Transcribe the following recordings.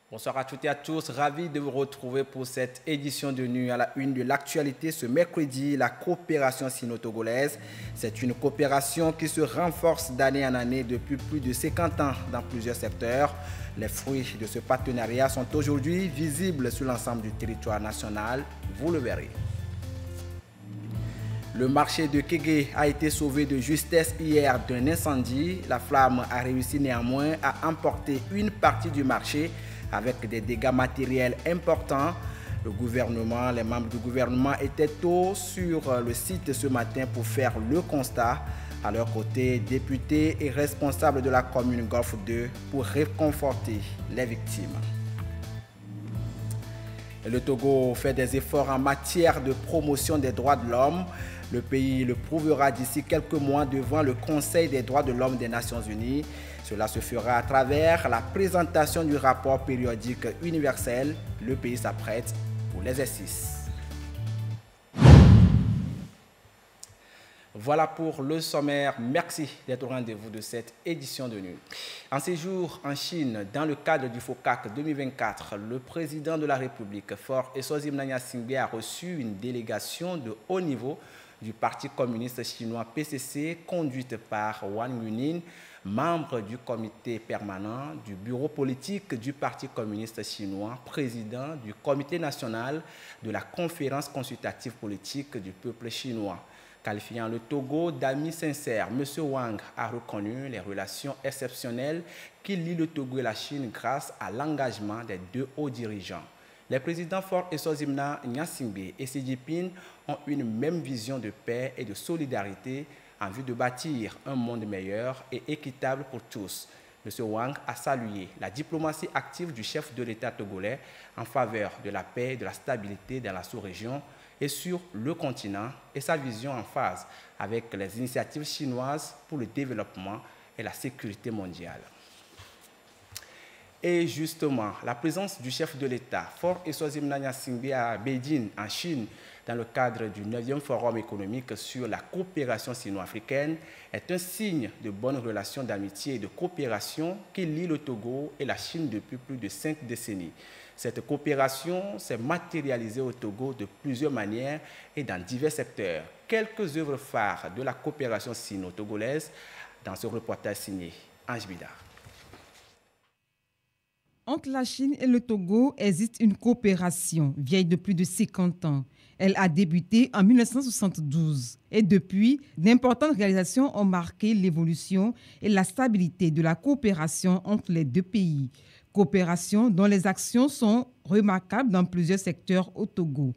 Bonsoir à toutes et à tous, ravi de vous retrouver pour cette édition de Nuit à la une de l'actualité. Ce mercredi, la coopération sino-togolaise, c'est une coopération qui se renforce d'année en année depuis plus de 50 ans dans plusieurs secteurs. Les fruits de ce partenariat sont aujourd'hui visibles sur l'ensemble du territoire national, vous le verrez. Le marché de Kégué a été sauvé de justesse hier d'un incendie. La flamme a réussi néanmoins à emporter une partie du marché avec des dégâts matériels importants. Les membres du gouvernement étaient tôt sur le site ce matin pour faire le constat. À leur côté, députés et responsables de la commune Golfe 2 pour réconforter les victimes. Le Togo fait des efforts en matière de promotion des droits de l'homme. Le pays le prouvera d'ici quelques mois devant le Conseil des droits de l'homme des Nations Unies. Cela se fera à travers la présentation du rapport périodique universel. Le pays s'apprête pour l'exercice. Voilà pour le sommaire. Merci d'être au rendez-vous de cette édition de Nuit. En séjour en Chine, dans le cadre du FOCAC 2024, le président de la République, Faure Essozimna Gnassingbé, a reçu une délégation de haut niveau du Parti communiste chinois PCC, conduite par Wang Yunin, membre du comité permanent du bureau politique du Parti communiste chinois, président du comité national de la conférence consultative politique du peuple chinois. Qualifiant le Togo d'amis sincères, M. Wang a reconnu les relations exceptionnelles qui lient le Togo et la Chine grâce à l'engagement des deux hauts dirigeants. Les présidents Faure Essozimna Gnassingbé et Xi Jinping ont une même vision de paix et de solidarité en vue de bâtir un monde meilleur et équitable pour tous. M. Wang a salué la diplomatie active du chef de l'État togolais en faveur de la paix et de la stabilité dans la sous-région et sur le continent et sa vision en phase avec les initiatives chinoises pour le développement et la sécurité mondiale. Et justement, la présence du chef de l'État, Faure Essozimna Gnassingbé, à Beijing, en Chine, dans le cadre du 9e Forum économique sur la coopération sino-africaine, est un signe de bonnes relations d'amitié et de coopération qui lient le Togo et la Chine depuis plus de 5 décennies. Cette coopération s'est matérialisée au Togo de plusieurs manières et dans divers secteurs. Quelques œuvres phares de la coopération sino-togolaise dans ce reportage signé Ange Bidar. Entre la Chine et le Togo existe une coopération vieille de plus de 50 ans. Elle a débuté en 1972 et depuis, d'importantes réalisations ont marqué l'évolution et la stabilité de la coopération entre les deux pays. Coopération dont les actions sont remarquables dans plusieurs secteurs au Togo.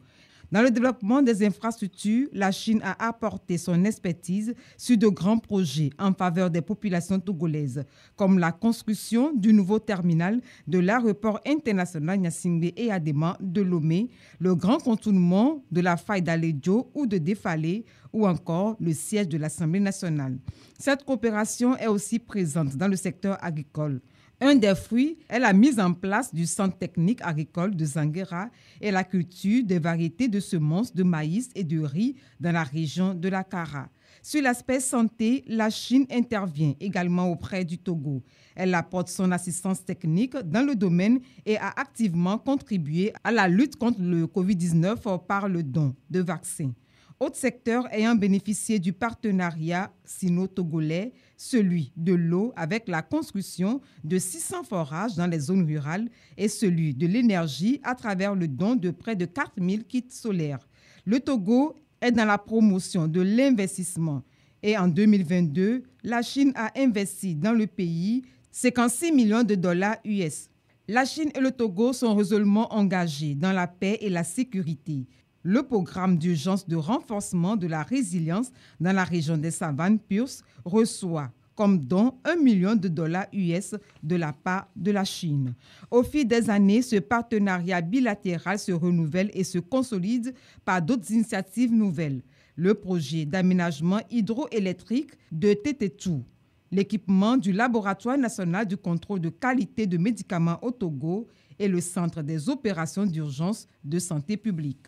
Dans le développement des infrastructures, la Chine a apporté son expertise sur de grands projets en faveur des populations togolaises, comme la construction du nouveau terminal de l'aéroport international Gnassingbé et Adéma de Lomé, le grand contournement de la faille d'Aledjo ou de Défalé, ou encore le siège de l'Assemblée nationale. Cette coopération est aussi présente dans le secteur agricole. Un des fruits est la mise en place du centre technique agricole de Zanguera et la culture des variétés de semences de maïs et de riz dans la région de la Kara. Sur l'aspect santé, la Chine intervient également auprès du Togo. Elle apporte son assistance technique dans le domaine et a activement contribué à la lutte contre le Covid-19 par le don de vaccins. Autre secteur ayant bénéficié du partenariat sino-togolais, celui de l'eau avec la construction de 600 forages dans les zones rurales et celui de l'énergie à travers le don de près de 4000 kits solaires. Le Togo est dans la promotion de l'investissement et en 2022, la Chine a investi dans le pays 56 millions de dollars US. La Chine et le Togo sont résolument engagés dans la paix et la sécurité. Le programme d'urgence de renforcement de la résilience dans la région des savanes Pierce reçoit comme don 1 million de dollars US de la part de la Chine. Au fil des années, ce partenariat bilatéral se renouvelle et se consolide par d'autres initiatives nouvelles. Le projet d'aménagement hydroélectrique de Tététou, l'équipement du Laboratoire national du contrôle de qualité de médicaments au Togo et le Centre des opérations d'urgence de santé publique.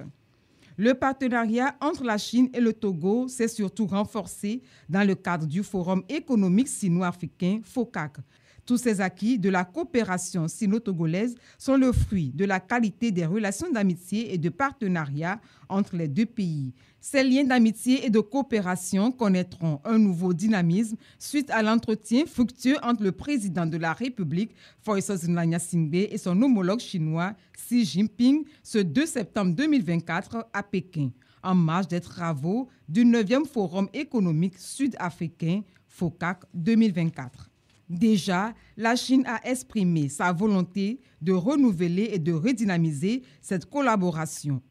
Le partenariat entre la Chine et le Togo s'est surtout renforcé dans le cadre du Forum économique sino-africain FOCAC. Tous ces acquis de la coopération sino-togolaise sont le fruit de la qualité des relations d'amitié et de partenariat entre les deux pays. Ces liens d'amitié et de coopération connaîtront un nouveau dynamisme suite à l'entretien fructueux entre le président de la République, Faure Gnassingbé, et son homologue chinois, Xi Jinping, ce 2 septembre 2024 à Pékin, en marge des travaux du 9e Forum économique sud-africain, FOCAC 2024. Déjà, la Chine a exprimé sa volonté de renouveler et de redynamiser cette collaboration.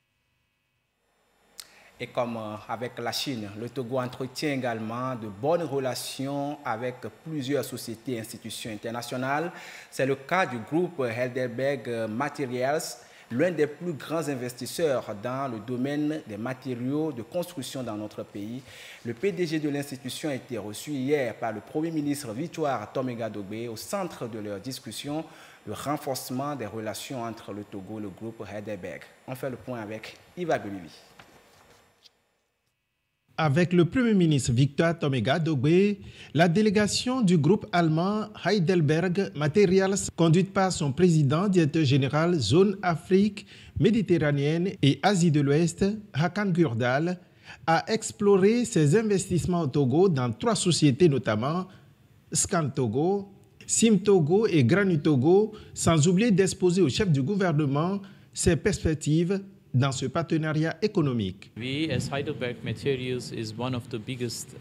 Et comme avec la Chine, le Togo entretient également de bonnes relations avec plusieurs sociétés et institutions internationales. C'est le cas du groupe Heidelberg Materials, l'un des plus grands investisseurs dans le domaine des matériaux de construction dans notre pays. Le PDG de l'institution a été reçu hier par le Premier ministre Victoire Tomega-Dogbe au centre de leur discussion, le renforcement des relations entre le Togo et le groupe Heidelberg. On fait le point avec Yves Agolivi. Avec le Premier ministre Victoire Tomega-Dogbe, la délégation du groupe allemand Heidelberg Materials, conduite par son président directeur général Zone Afrique, Méditerranéenne et Asie de l'Ouest, Hakan Gurdal, a exploré ses investissements au Togo dans 3 sociétés notamment Scan Togo, Sim Togo et Granu Togo, sans oublier d'exposer au chef du gouvernement ses perspectives dans ce partenariat économique. We, as Heidelberg Materials, is one of the biggest.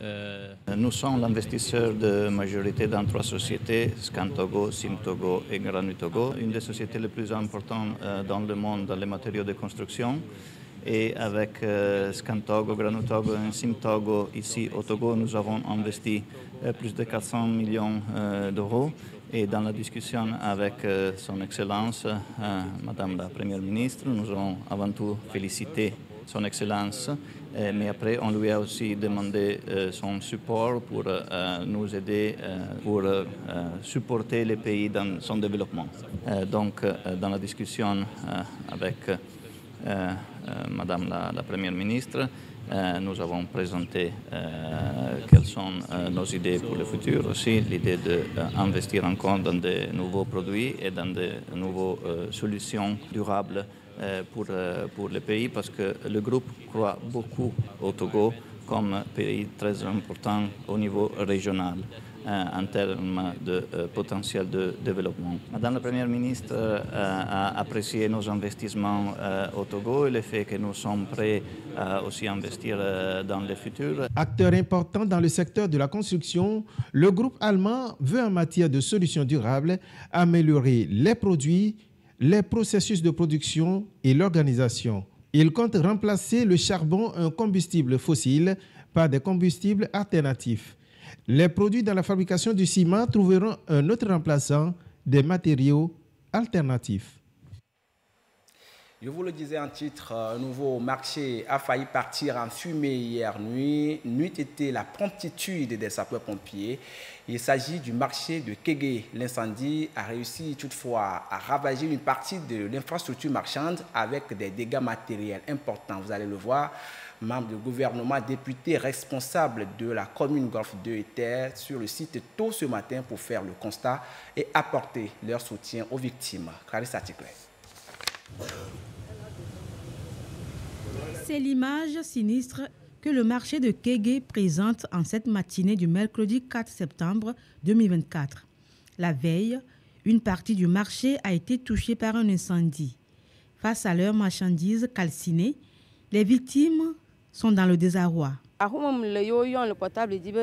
Nous sommes l'investisseur de majorité dans 3 sociétés, Scan Togo, Sim Togo et Granu Togo, une des sociétés les plus importantes dans le monde dans les matériaux de construction. Et avec Scan Togo, Granu Togo et Sim Togo, ici au Togo, nous avons investi plus de 400 millions d'euros. Et dans la discussion avec son Excellence, Madame la Première ministre, nous avons avant tout félicité son Excellence, mais après on lui a aussi demandé son support pour nous aider, pour supporter les pays dans son développement. Donc dans la discussion avec Madame la Première ministre, nous avons présenté quelles sont nos idées pour le futur, aussi l'idée d'investir encore dans de nouveaux produits et dans de nouvelles solutions durables pour le pays, parce que le groupe croit beaucoup au Togo comme pays très important au niveau régional en termes de potentiel de développement. Madame la Première ministre a apprécié nos investissements au Togo et le fait que nous sommes prêts à aussi investir dans le futur. Acteur important dans le secteur de la construction, le groupe allemand veut en matière de solutions durables améliorer les produits, les processus de production et l'organisation. Il compte remplacer le charbon, un combustible fossile, par des combustibles alternatifs. Les produits dans la fabrication du ciment trouveront un autre remplaçant, des matériaux alternatifs. Je vous le disais en titre, un nouveau marché a failli partir en fumée hier nuit. N'eût été la promptitude des sapeurs-pompiers. Il s'agit du marché de Kégué. L'incendie a réussi toutefois à ravager une partie de l'infrastructure marchande avec des dégâts matériels importants. Vous allez le voir. Membres du gouvernement, députés responsables de la commune Golfe 2 étaient sur le site tôt ce matin pour faire le constat et apporter leur soutien aux victimes. Clarisse Atikle. C'est l'image sinistre que le marché de Kégué présente en cette matinée du mercredi 4 septembre 2024. La veille, une partie du marché a été touchée par un incendie. Face à leurs marchandises calcinées, les victimes sont dans le désarroi. Le portable dit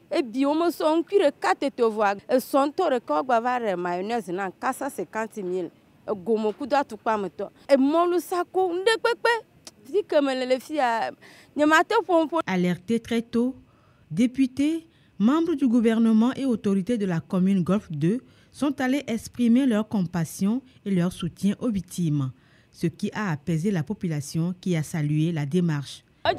et bien on son cuire 4 te voir son tore ko gbavare mayonnaise na kasa 50 000 gomo kuda tu pameto e molu sako ndekpepe si comme le fia nyamate pompo. Alertés très tôt, députés, membres du gouvernement et autorités de la commune Golfe 2 sont allés exprimer leur compassion et leur soutien aux victimes, ce qui a apaisé la population qui a salué la démarche. À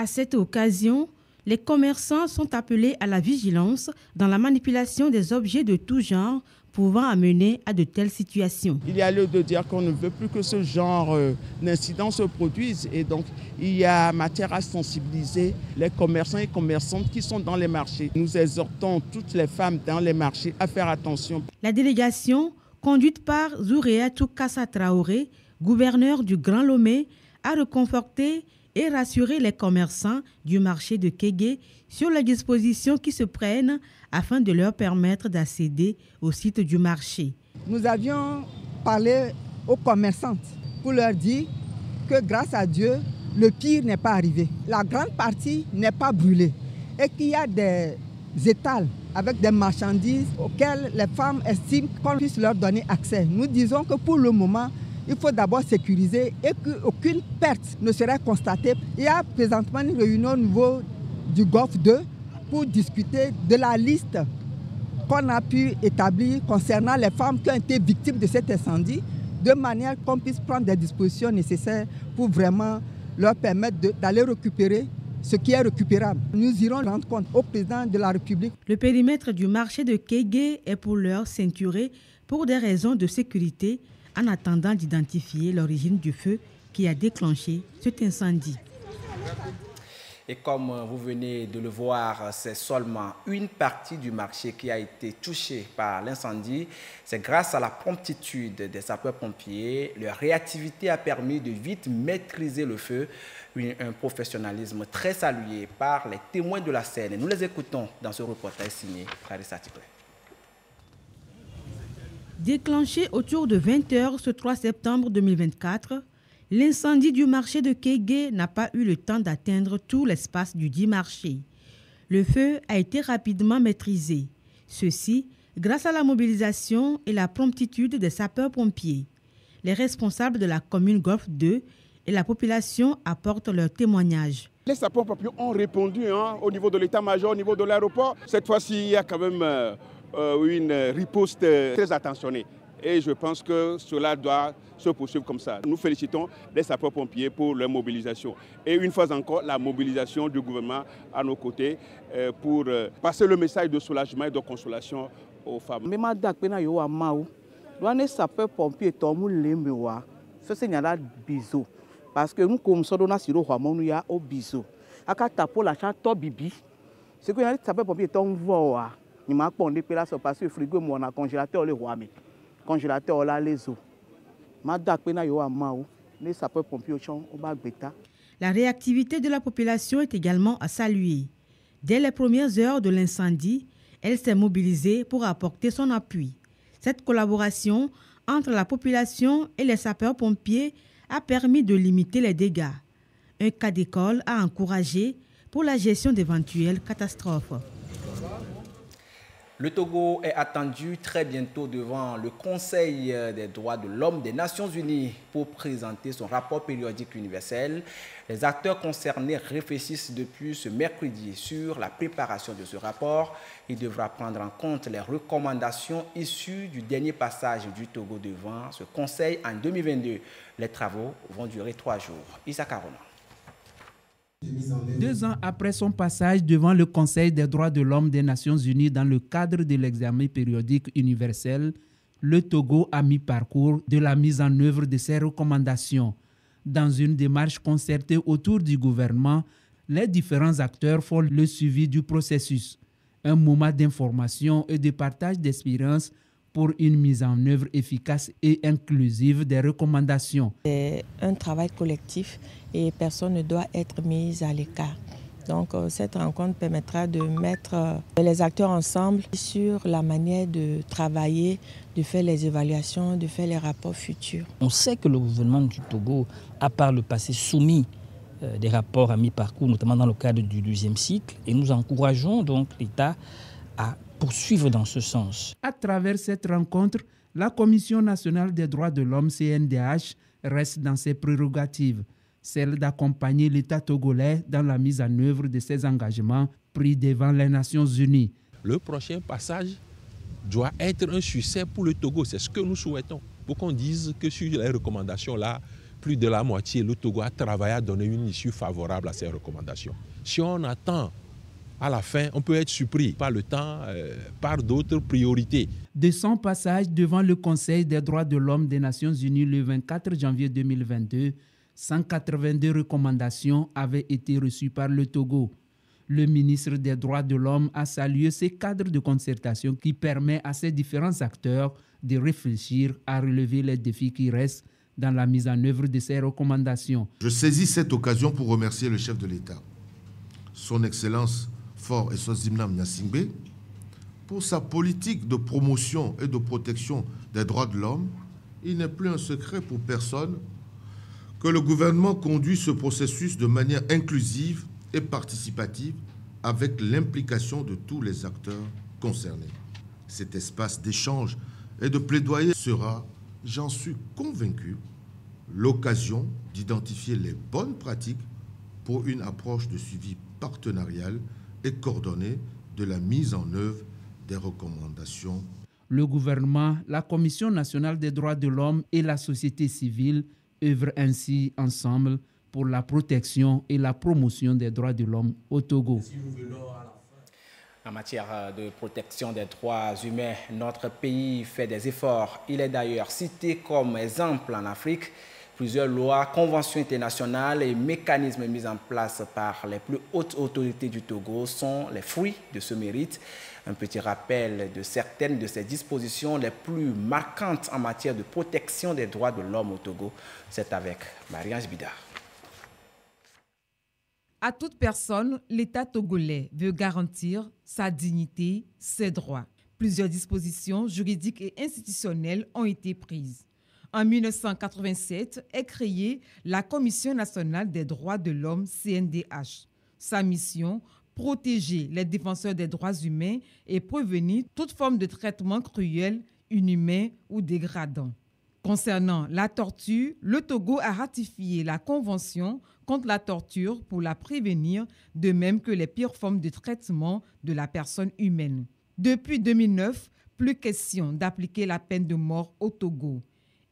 cette occasion, Les commerçants sont appelés à la vigilance dans la manipulation des objets de tout genre pouvant amener à de telles situations. Il y a lieu de dire qu'on ne veut plus que ce genre d'incidents se produisent et donc il y a matière à sensibiliser les commerçants et commerçantes qui sont dans les marchés. Nous exhortons toutes les femmes dans les marchés à faire attention. La délégation, conduite par Zouréatou Kassa Traoré, gouverneur du Grand Lomé, a reconforté et rassuré les commerçants du marché de Kégué sur les dispositions qui se prennent afin de leur permettre d'accéder au site du marché. Nous avions parlé aux commerçantes pour leur dire que grâce à Dieu, le pire n'est pas arrivé. La grande partie n'est pas brûlée et qu'il y a des étals avec des marchandises auxquelles les femmes estiment qu'on puisse leur donner accès. Nous disons que pour le moment, il faut d'abord sécuriser et qu'aucune perte ne serait constatée. Il y a présentement une réunion au niveau du Golfe 2 pour discuter de la liste qu'on a pu établir concernant les femmes qui ont été victimes de cet incendie, de manière qu'on puisse prendre des dispositions nécessaires pour vraiment leur permettre d'aller récupérer ce qui est récupérable. Nous irons rendre compte au président de la République. Le périmètre du marché de Kégué est pour l'heure ceinturé pour des raisons de sécurité en attendant d'identifier l'origine du feu qui a déclenché cet incendie. Et comme vous venez de le voir, c'est seulement une partie du marché qui a été touchée par l'incendie. C'est grâce à la promptitude des sapeurs-pompiers. Leur réactivité a permis de vite maîtriser le feu. Un professionnalisme très salué par les témoins de la scène. Nous les écoutons dans ce reportage signé Clarissa Tiklé. Déclenché autour de 20h ce 3 septembre 2024, l'incendie du marché de Kégué n'a pas eu le temps d'atteindre tout l'espace du dit marché. Le feu a été rapidement maîtrisé. Ceci grâce à la mobilisation et la promptitude des sapeurs-pompiers. Les responsables de la commune Golfe 2 et la population apportent leur témoignage. Les sapeurs-pompiers ont répondu au niveau de l'état-major, au niveau de l'aéroport. Cette fois-ci, il y a quand même une riposte très attentionnée. Et je pense que cela doit se poursuivre comme ça. Nous félicitons les sapeurs-pompiers pour leur mobilisation. Et une fois encore, la mobilisation du gouvernement à nos côtés pour passer le message de soulagement et de consolation aux femmes. Parce que nous, comme ça, nous avons au biseau. À tapo la chante bibi. C'est que les sapeurs-pompiers sont voix. Ils m'ont appris parce que le frigo mon congélateur le roi mais congélateur là les eaux. La réactivité de la population est également à saluer. Dès les premières heures de l'incendie, elle s'est mobilisée pour apporter son appui. Cette collaboration entre la population et les sapeurs-pompiers a permis de limiter les dégâts. Un cas d'école à encourager pour la gestion d'éventuelles catastrophes. Le Togo est attendu très bientôt devant le Conseil des droits de l'homme des Nations Unies pour présenter son rapport périodique universel. Les acteurs concernés réfléchissent depuis ce mercredi sur la préparation de ce rapport. Il devra prendre en compte les recommandations issues du dernier passage du Togo devant ce Conseil en 2022. Les travaux vont durer 3 jours. Issa Karona. 2 ans après son passage devant le Conseil des droits de l'homme des Nations Unies dans le cadre de l'examen périodique universel, le Togo a mis parcours de la mise en œuvre de ses recommandations. Dans une démarche concertée autour du gouvernement, les différents acteurs font le suivi du processus. Un moment d'information et de partage d'expériences pour une mise en œuvre efficace et inclusive des recommandations. C'est un travail collectif et personne ne doit être mis à l'écart. Donc cette rencontre permettra de mettre les acteurs ensemble sur la manière de travailler, de faire les évaluations, de faire les rapports futurs. On sait que le gouvernement du Togo a par le passé soumis des rapports à mi-parcours, notamment dans le cadre du 2e cycle, et nous encourageons donc l'État à poursuivre dans ce sens. À travers cette rencontre, la Commission nationale des droits de l'homme, CNDH, reste dans ses prérogatives, celle d'accompagner l'État togolais dans la mise en œuvre de ses engagements pris devant les Nations Unies. Le prochain passage doit être un succès pour le Togo, c'est ce que nous souhaitons. Pour qu'on dise que sur les recommandations-là, plus de la moitié, le Togo a travaillé à donner une issue favorable à ces recommandations. Si on attend à la fin, on peut être surpris par le temps, par d'autres priorités. De son passage devant le Conseil des droits de l'homme des Nations Unies le 24 janvier 2022, 182 recommandations avaient été reçues par le Togo. Le ministre des Droits de l'Homme a salué ces cadres de concertation qui permettent à ces différents acteurs de réfléchir à relever les défis qui restent dans la mise en œuvre de ces recommandations. Je saisis cette occasion pour remercier le chef de l'État, son Excellence Faure Eswazimna Gnassingbé, pour sa politique de promotion et de protection des droits de l'homme. Il n'est plus un secret pour personne que le gouvernement conduit ce processus de manière inclusive et participative avec l'implication de tous les acteurs concernés. Cet espace d'échange et de plaidoyer sera, j'en suis convaincu, l'occasion d'identifier les bonnes pratiques pour une approche de suivi partenarial et coordonnée de la mise en œuvre des recommandations. Le gouvernement, la Commission nationale des droits de l'homme et la société civile œuvrent ainsi ensemble pour la protection et la promotion des droits de l'homme au Togo. En matière de protection des droits humains, notre pays fait des efforts. Il est d'ailleurs cité comme exemple en Afrique. Plusieurs lois, conventions internationales et mécanismes mis en place par les plus hautes autorités du Togo sont les fruits de ce mérite. Un petit rappel de certaines de ces dispositions les plus marquantes en matière de protection des droits de l'homme au Togo. C'est avec Marie-Ange Bidard. À toute personne, l'État togolais veut garantir sa dignité, ses droits. Plusieurs dispositions juridiques et institutionnelles ont été prises. En 1987 est créée la Commission nationale des droits de l'homme, CNDH. Sa mission, protéger les défenseurs des droits humains et prévenir toute forme de traitement cruel, inhumain ou dégradant. Concernant la torture, le Togo a ratifié la Convention contre la torture pour la prévenir, de même que les pires formes de traitement de la personne humaine. Depuis 2009, plus question d'appliquer la peine de mort au Togo.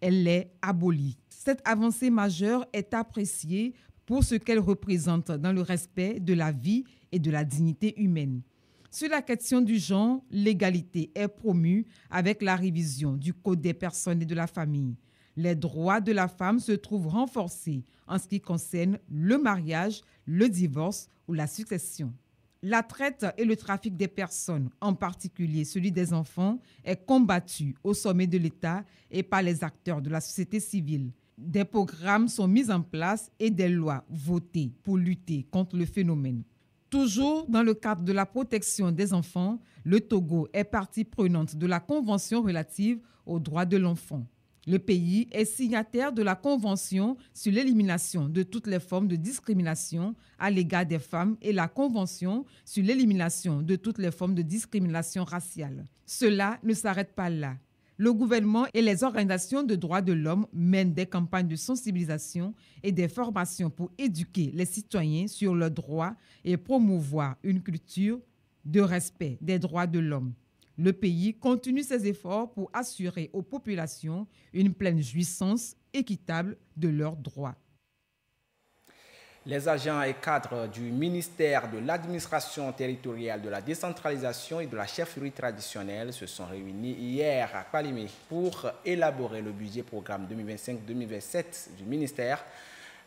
Elle est abolie. Cette avancée majeure est appréciée pour ce qu'elle représente dans le respect de la vie et de la dignité humaine. Sur la question du genre, l'égalité est promue avec la révision du Code des personnes et de la famille. Les droits de la femme se trouvent renforcés en ce qui concerne le mariage, le divorce ou la succession. La traite et le trafic des personnes, en particulier celui des enfants, est combattu au sommet de l'État et par les acteurs de la société civile. Des programmes sont mis en place et des lois votées pour lutter contre le phénomène. Toujours dans le cadre de la protection des enfants, le Togo est partie prenante de la Convention relative aux droits de l'enfant. Le pays est signataire de la Convention sur l'élimination de toutes les formes de discrimination à l'égard des femmes et la Convention sur l'élimination de toutes les formes de discrimination raciale. Cela ne s'arrête pas là. Le gouvernement et les organisations de droits de l'homme mènent des campagnes de sensibilisation et des formations pour éduquer les citoyens sur leurs droits et promouvoir une culture de respect des droits de l'homme. Le pays continue ses efforts pour assurer aux populations une pleine jouissance équitable de leurs droits. Les agents et cadres du ministère de l'administration territoriale, de la décentralisation et de la chefferie traditionnelle se sont réunis hier à Palimé pour élaborer le budget programme 2025-2027 du ministère.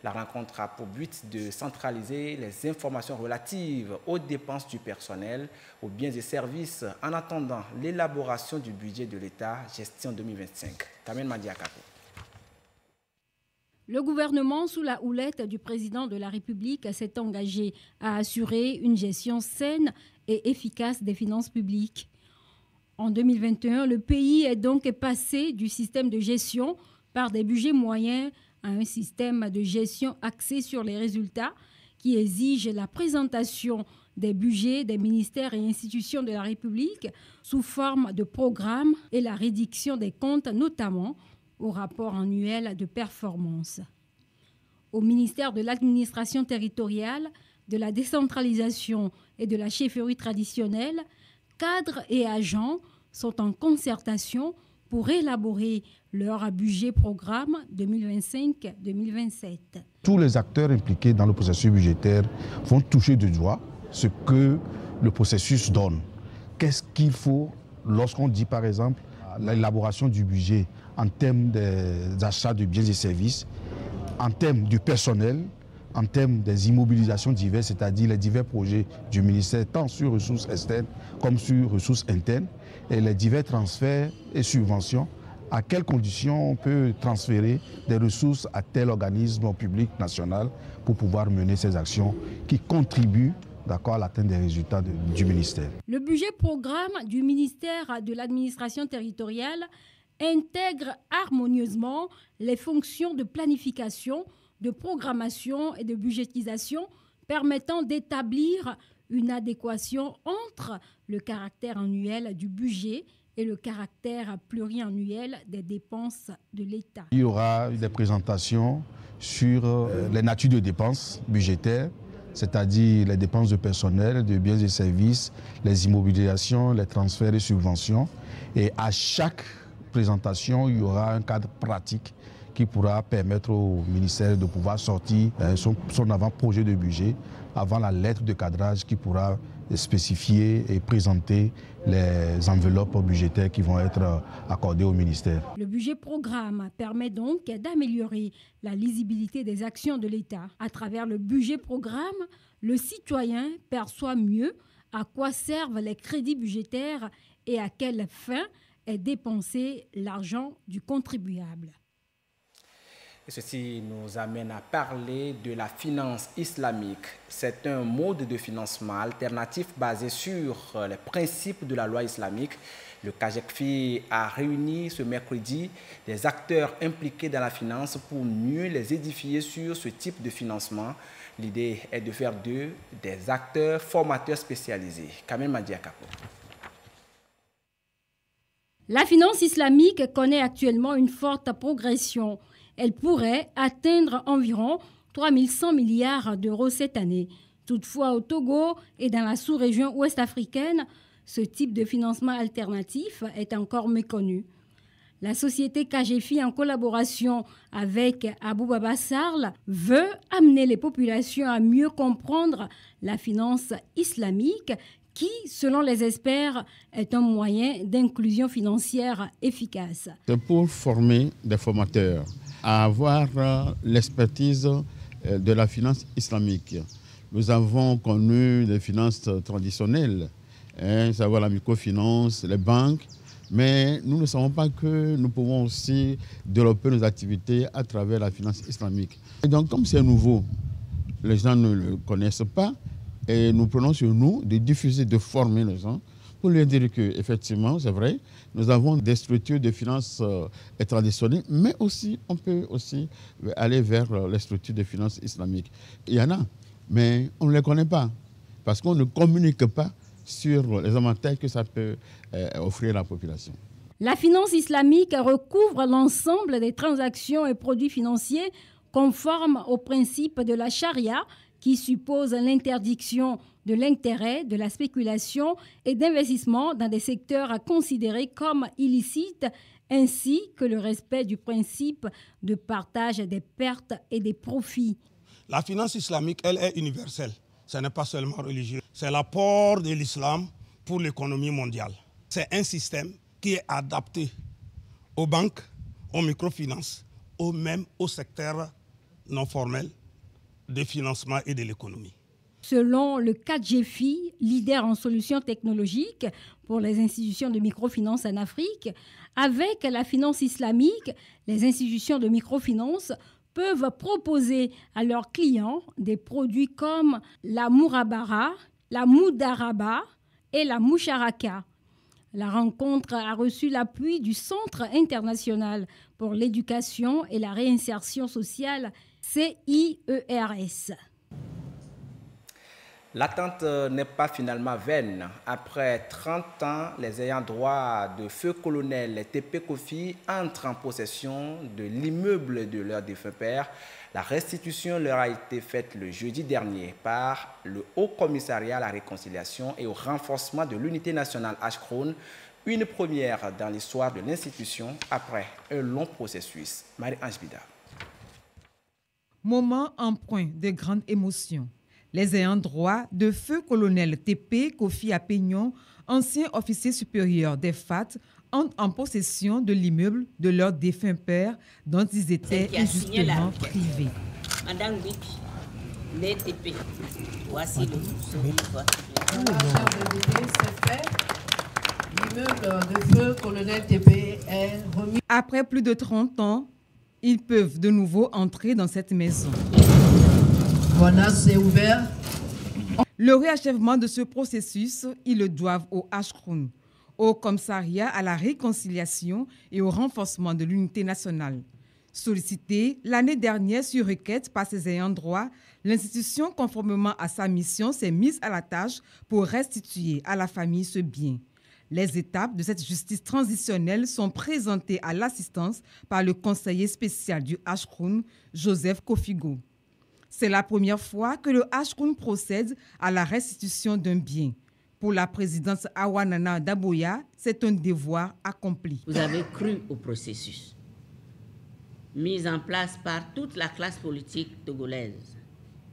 La rencontre a pour but de centraliser les informations relatives aux dépenses du personnel, aux biens et services, en attendant l'élaboration du budget de l'État gestion 2025. Kamel Madiakapo. Le gouvernement, sous la houlette du président de la République, s'est engagé à assurer une gestion saine et efficace des finances publiques. En 2021, le pays est donc passé du système de gestion par des budgets moyens à un système de gestion axé sur les résultats qui exige la présentation des budgets des ministères et institutions de la République sous forme de programmes et la rédaction des comptes, notamment au rapport annuel de performance. Au ministère de l'administration territoriale, de la décentralisation et de la chefferie traditionnelle, cadres et agents sont en concertation pour élaborer leur budget programme 2025-2027. Tous les acteurs impliqués dans le processus budgétaire vont toucher du doigt ce que le processus donne. Qu'est-ce qu'il faut lorsqu'on dit par exemple l'élaboration du budget en termes des achats de biens et services, en termes du personnel, en termes des immobilisations diverses, c'est-à-dire les divers projets du ministère, tant sur ressources externes comme sur ressources internes, et les divers transferts et subventions, à quelles conditions on peut transférer des ressources à tel organisme public national pour pouvoir mener ces actions qui contribuent à l'atteinte des résultats du ministère. Le budget programme du ministère de l'administration territoriale intègre harmonieusement les fonctions de planification, de programmation et de budgétisation permettant d'établir une adéquation entre le caractère annuel du budget et le caractère pluriannuel des dépenses de l'État. Il y aura des présentations sur les natures de dépenses budgétaires, c'est-à-dire les dépenses de personnel, de biens et services, les immobilisations, les transferts et subventions. Et à chaque présentation, il y aura un cadre pratique qui pourra permettre au ministère de pouvoir sortir son avant-projet de budget avant la lettre de cadrage qui pourra spécifier et présenter les enveloppes budgétaires qui vont être accordées au ministère. Le budget programme permet donc d'améliorer la lisibilité des actions de l'État. À travers le budget programme, le citoyen perçoit mieux à quoi servent les crédits budgétaires et à quelle fin est dépensé l'argent du contribuable. Et ceci nous amène à parler de la finance islamique. C'est un mode de financement alternatif basé sur les principes de la loi islamique. Le CAGECFI a réuni ce mercredi des acteurs impliqués dans la finance pour mieux les édifier sur ce type de financement. L'idée est de faire d'eux des acteurs formateurs spécialisés. Kamel Madiakapo. La finance islamique connaît actuellement une forte progression. Elle pourrait atteindre environ 3100 milliards d'euros cette année. Toutefois, au Togo et dans la sous-région ouest africaine, ce type de financement alternatif est encore méconnu. La société CAGEFI, en collaboration avec Aboubaba Sarl, veut amener les populations à mieux comprendre la finance islamique qui, selon les experts, est un moyen d'inclusion financière efficace. C'est pour former des formateurs à avoir l'expertise de la finance islamique. Nous avons connu des finances traditionnelles, savoir la microfinance, les banques, mais nous ne savons pas que nous pouvons aussi développer nos activités à travers la finance islamique. Et donc, comme c'est nouveau, les gens ne le connaissent pas, et nous prenons sur nous de diffuser, de former les gens pour leur dire qu'effectivement, c'est vrai, nous avons des structures de finances traditionnelles, mais aussi, on peut aussi aller vers les structures de finances islamiques. Il y en a, mais on ne les connaît pas, parce qu'on ne communique pas sur les avantages que ça peut offrir à la population. La finance islamique recouvre l'ensemble des transactions et produits financiers conformes aux principes de la charia, qui suppose l'interdiction de l'intérêt, de la spéculation et d'investissement dans des secteurs considérés comme illicites, ainsi que le respect du principe de partage des pertes et des profits. La finance islamique, elle est universelle. Ce n'est pas seulement religieux. C'est l'apport de l'islam pour l'économie mondiale. C'est un système qui est adapté aux banques, aux microfinances, même au secteur non formel de financement et de l'économie. Selon le CAGEFI, leader en solutions technologiques pour les institutions de microfinance en Afrique, avec la finance islamique, les institutions de microfinance peuvent proposer à leurs clients des produits comme la Mourabara, la Moudaraba et la Moucharaka. La rencontre a reçu l'appui du Centre international pour l'éducation et la réinsertion sociale, CIERS. L'attente n'est pas finalement vaine. Après 30 ans, les ayants droit de feu colonel TP Kofi entrent en possession de l'immeuble de leur défunt père. La restitution leur a été faite le jeudi dernier par le Haut Commissariat à la réconciliation et au renforcement de l'unité nationale H-Krone, une première dans l'histoire de l'institution après un long processus. Marie-Ange Bida. Moment empreint de grande émotion. Les ayants droit de feu colonel TP Kofi Apegnon, ancien officier supérieur des FAT, entrent en possession de l'immeuble de leur défunt père dont ils étaient injustement privés. Madame Wick, les TP. Voici le l'immeuble de feu colonel TP est remis. Après plus de 30 ans, ils peuvent de nouveau entrer dans cette maison. Voilà, c'est ouvert. Le réachèvement de ce processus, ils le doivent au Ashkroun, au commissariat à la réconciliation et au renforcement de l'unité nationale. Sollicitée l'année dernière sur requête par ses ayants droit, l'institution, conformément à sa mission, s'est mise à la tâche pour restituer à la famille ce bien. Les étapes de cette justice transitionnelle sont présentées à l'assistance par le conseiller spécial du Ashkroun, Joseph Kofigo. C'est la première fois que le Ashkroun procède à la restitution d'un bien. Pour la présidente Awa Nana Daboya, c'est un devoir accompli. Vous avez cru au processus mis en place par toute la classe politique togolaise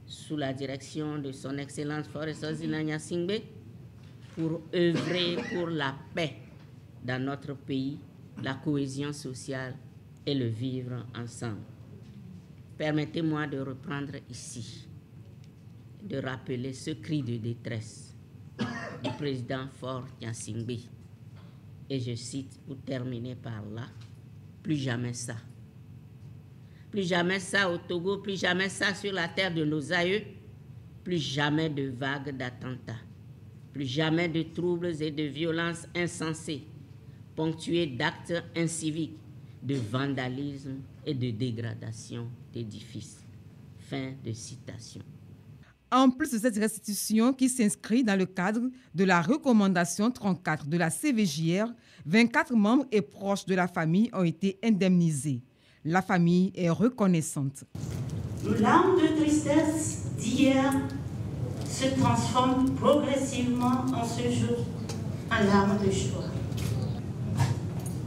sous la direction de son Excellence Faure Eswazina Gnassingbé pour œuvrer pour la paix dans notre pays, la cohésion sociale et le vivre ensemble. Permettez-moi de reprendre ici, de rappeler ce cri de détresse du président Faure Gnassingbé. Et je cite pour terminer par là, plus jamais ça. Plus jamais ça au Togo, plus jamais ça sur la terre de nos aïeux, plus jamais de vagues d'attentats, plus jamais de troubles et de violences insensées, ponctuées d'actes inciviques, de vandalisme et de dégradation d'édifices. Fin de citation. En plus de cette restitution qui s'inscrit dans le cadre de la recommandation 34 de la CVJR, 24 membres et proches de la famille ont été indemnisés. La famille est reconnaissante. Nos larmes de tristesse d'hier se transforment progressivement en ce jour en larmes de joie.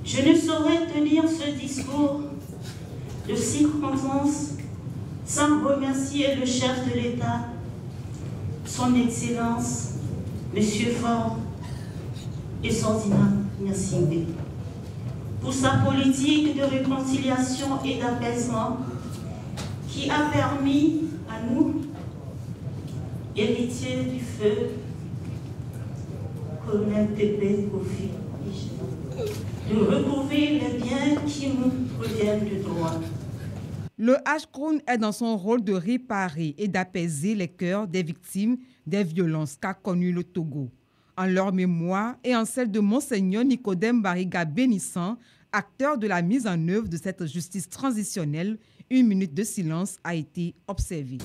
Je ne saurais tenir ce discours de circonstance sans remercier le chef de l'État, son Excellence, M. Faure Eswazina Gnassingbé, pour sa politique de réconciliation et d'apaisement qui a permis à nous, héritiers du feu, colonel TP Kofi, de recouvrir les biens qui nous reviennent de droit. Le Ashkroun est dans son rôle de réparer et d'apaiser les cœurs des victimes des violences qu'a connues le Togo. En leur mémoire et en celle de Monseigneur Nicodème Bariga Bénissant, acteur de la mise en œuvre de cette justice transitionnelle, une minute de silence a été observée.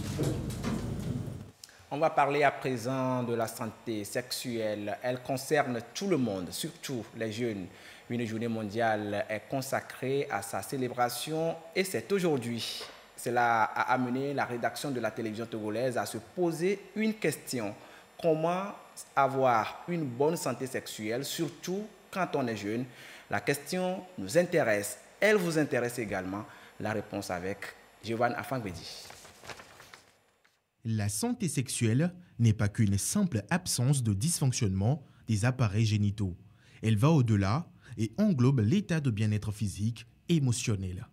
On va parler à présent de la santé sexuelle. Elle concerne tout le monde, surtout les jeunes. Une journée mondiale est consacrée à sa célébration et c'est aujourd'hui. Cela a amené la rédaction de la télévision togolaise à se poser une question. Comment avoir une bonne santé sexuelle, surtout quand on est jeune? La question nous intéresse. Elle vous intéresse également. La réponse avec Giovanni Afangbedi. La santé sexuelle n'est pas qu'une simple absence de dysfonctionnement des appareils génitaux. Elle va au-delà et englobe l'état de bien-être physique et émotionnel.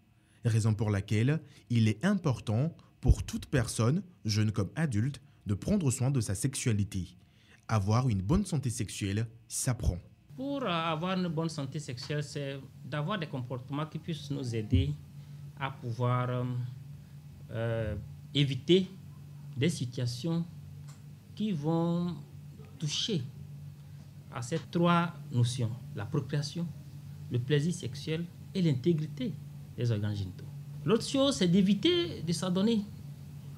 Raison pour laquelle il est important pour toute personne, jeune comme adulte, de prendre soin de sa sexualité. Avoir une bonne santé sexuelle s'apprend. Pour avoir une bonne santé sexuelle, c'est d'avoir des comportements qui puissent nous aider à pouvoir éviter des situations qui vont toucher à ces trois notions, la procréation, le plaisir sexuel et l'intégrité des organes génitaux. L'autre chose, c'est d'éviter de s'adonner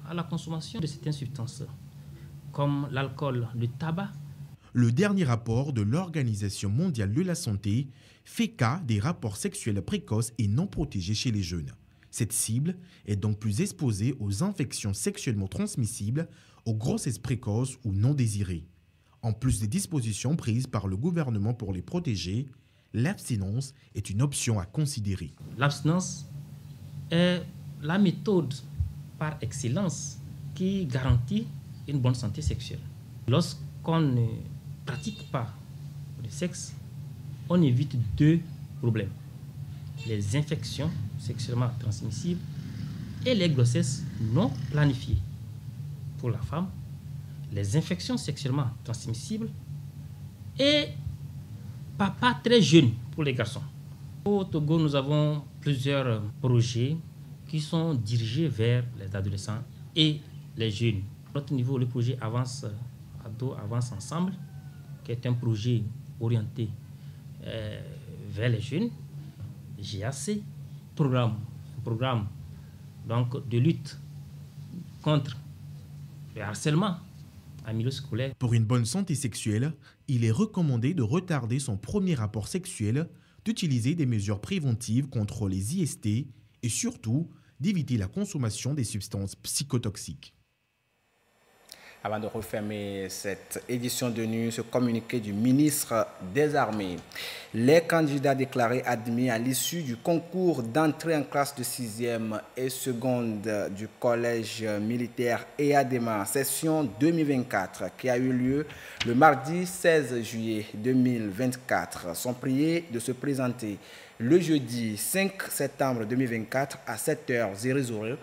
à la consommation de certaines substances, comme l'alcool, le tabac. Le dernier rapport de l'Organisation mondiale de la santé fait cas des rapports sexuels précoces et non protégés chez les jeunes. Cette cible est donc plus exposée aux infections sexuellement transmissibles, aux grossesses précoces ou non désirées. En plus des dispositions prises par le gouvernement pour les protéger, l'abstinence est une option à considérer. L'abstinence est la méthode par excellence qui garantit une bonne santé sexuelle. Lorsqu'on ne pratique pas le sexe, on évite 2 problèmes. Les infections sexuellement transmissibles et les grossesses non planifiées. Pour la femme, les infections sexuellement transmissibles et papa très jeune pour les garçons. Au Togo, nous avons plusieurs projets qui sont dirigés vers les adolescents et les jeunes. À notre niveau, le projet Avance Ado, Avance Ensemble, qui est un projet orienté vers les jeunes, GAC, programme donc, de lutte contre le harcèlement en milieu scolaire. Pour une bonne santé sexuelle, il est recommandé de retarder son premier rapport sexuel, d'utiliser des mesures préventives contre les IST et surtout d'éviter la consommation des substances psychotoxiques. Avant de refermer cette édition de nuit, ce communiqué du ministre des Armées. Les candidats déclarés admis à l'issue du concours d'entrée en classe de 6e et seconde du collège militaire EADEMA, session 2024, qui a eu lieu le mardi 16 juillet 2024, sont priés de se présenter le jeudi 5 septembre 2024 à 7h00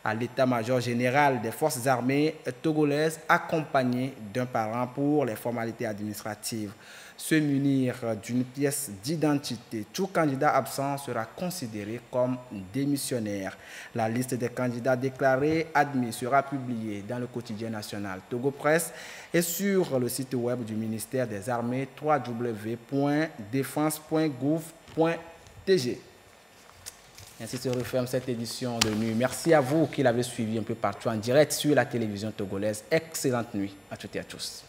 à l'état-major général des forces armées togolaises, accompagné d'un parent pour les formalités administratives. Se munir d'une pièce d'identité. Tout candidat absent sera considéré comme démissionnaire. La liste des candidats déclarés admis sera publiée dans le quotidien national Togo Presse et sur le site web du ministère des Armées www.defense.gouv.tg. Ainsi se referme cette édition de nuit. Merci à vous qui l'avez suivi un peu partout en direct sur la télévision togolaise. Excellente nuit à toutes et à tous.